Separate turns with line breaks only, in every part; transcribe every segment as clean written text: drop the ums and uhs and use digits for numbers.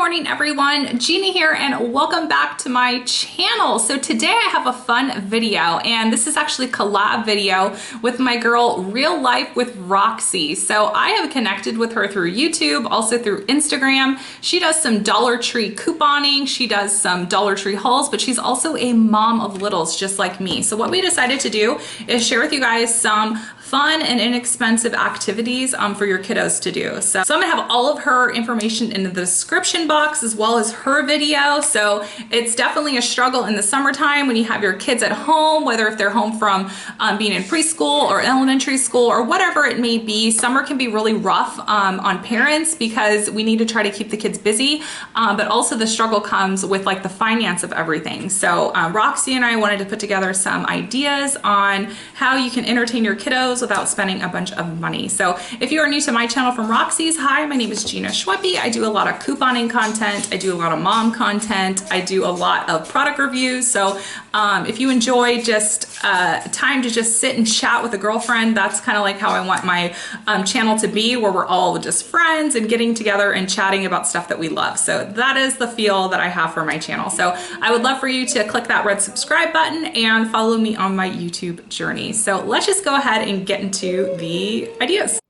morning, everyone. Gina here, and welcome back to my channel. So today I have a fun video, and this is actually a collab video with my girl Real Life with Roxy. So I have connected with her through YouTube, also through Instagram. She does some Dollar Tree couponing, she does some Dollar Tree hauls, but she's also a mom of littles just like me. So what we decided to do is share with you guys some fun and inexpensive activities for your kiddos to do. So I'm gonna have all of her information in the description box as well as her video. So it's definitely a struggle in the summertime when you have your kids at home, whether if they're home from being in preschool or elementary school or whatever it may be. Summer can be really rough on parents because we need to try to keep the kids busy, but also the struggle comes with like the finance of everything. So Roxy and I wanted to put together some ideas on how you can entertain your kiddos without spending a bunch of money. So if you are new to my channel from Roxy's, hi, my name is Gina Schweppe. I do a lot of couponing content. I do a lot of mom content. I do a lot of product reviews. So if you enjoy just time to just sit and chat with a girlfriend, that's kind of like how I want my channel to be, where we're all just friends and getting together and chatting about stuff that we love. So that is the feel that I have for my channel. So I would love for you to click that red subscribe button and follow me on my YouTube journey. So let's just go ahead and get into the ideas.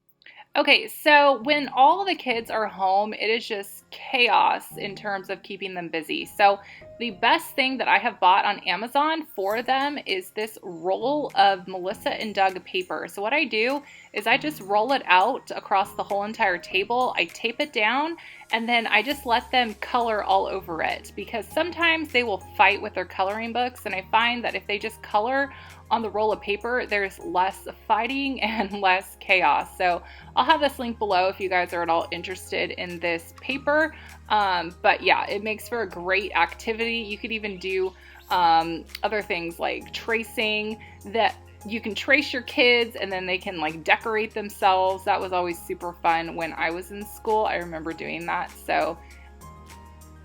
Okay, so when all the kids are home, it is just chaos in terms of keeping them busy. So the best thing that I have bought on Amazon for them is this roll of Melissa and Doug paper. So what I do is I just roll it out across the whole entire table. I tape it down and then I just let them color all over it, because sometimes they will fight with their coloring books, and I find that if they just color on the roll of paper, there's less fighting and less chaos. So I'll have this link below if you guys are at all interested in this paper. But yeah, it makes for a great activity. You could even do other things like tracing, that you can trace your kids and then they can like decorate themselves. That was always super fun when I was in school. I remember doing that. So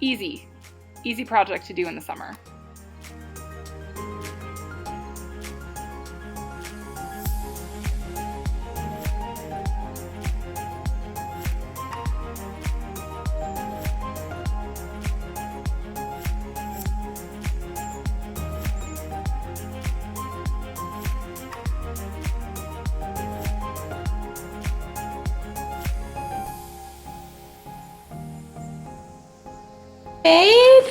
easy project to do in the summer.
Babe,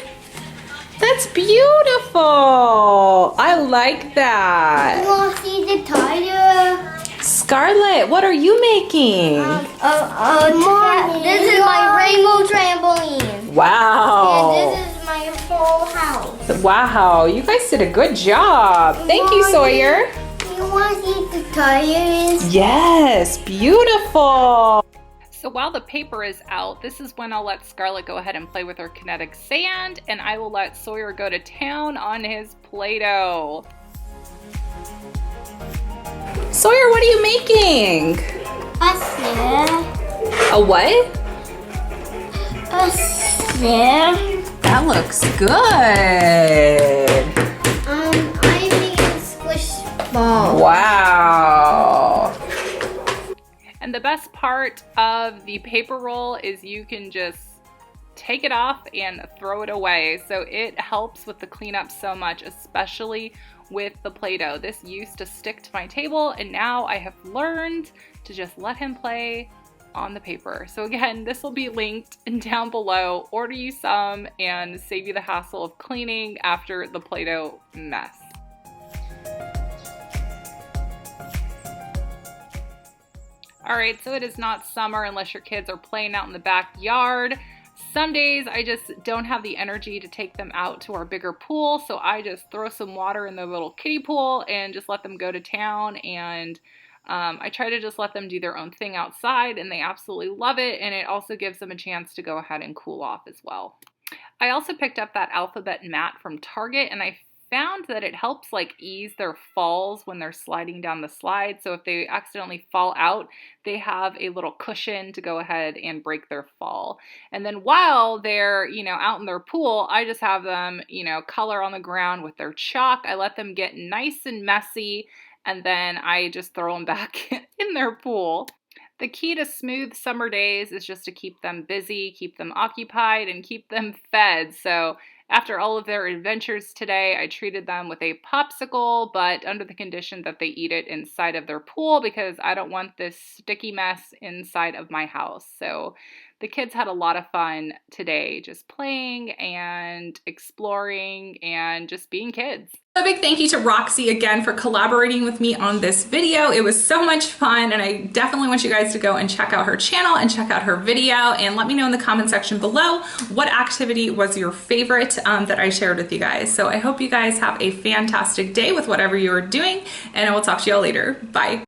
that's beautiful. I like that.
You want to see the tire?
Scarlett, what are you making?
This is my rainbow trampoline.
Wow.
And this is my whole house.
Wow, you guys did a good job. Thank you, Sawyer.
You want to see the tires?
Yes, beautiful.
So while the paper is out, this is when I'll let Scarlett go ahead and play with her kinetic sand, and I will let Sawyer go to town on his Play-Doh.
Sawyer, what are you making?
A snare.
A what?
A snare.
That looks good.
I'm making squish ball.
Wow.
And the best part of the paper roll is you can just take it off and throw it away. So it helps with the cleanup so much, especially with the Play-Doh. This used to stick to my table, and now I have learned to just let him play on the paper. So again, this will be linked down below. Order you some and save you the hassle of cleaning after the Play-Doh mess. All right, so it is not summer unless your kids are playing out in the backyard. Some days I just don't have the energy to take them out to our bigger pool, so I just throw some water in the little kiddie pool and just let them go to town. And I try to just let them do their own thing outside, and they absolutely love it, and it also gives them a chance to go ahead and cool off as well. I also picked up that alphabet mat from Target, and I found that it helps like ease their falls when they're sliding down the slide. So if they accidentally fall out, they have a little cushion to go ahead and break their fall. And then while they're, out in their pool, I just have them, color on the ground with their chalk. I let them get nice and messy, and then I just throw them back in their pool. The key to smooth summer days is just to keep them busy, keep them occupied, and keep them fed. So after all of their adventures today, I treated them with a popsicle, but under the condition that they eat it inside of their pool because I don't want this sticky mess inside of my house. So the kids had a lot of fun today, just playing and exploring and just being kids.
A big thank you to Roxy again for collaborating with me on this video. It was so much fun, and I definitely want you guys to go and check out her channel and check out her video, and let me know in the comment section below what activity was your favorite that I shared with you guys. So I hope you guys have a fantastic day with whatever you're doing, and I will talk to you all later. Bye.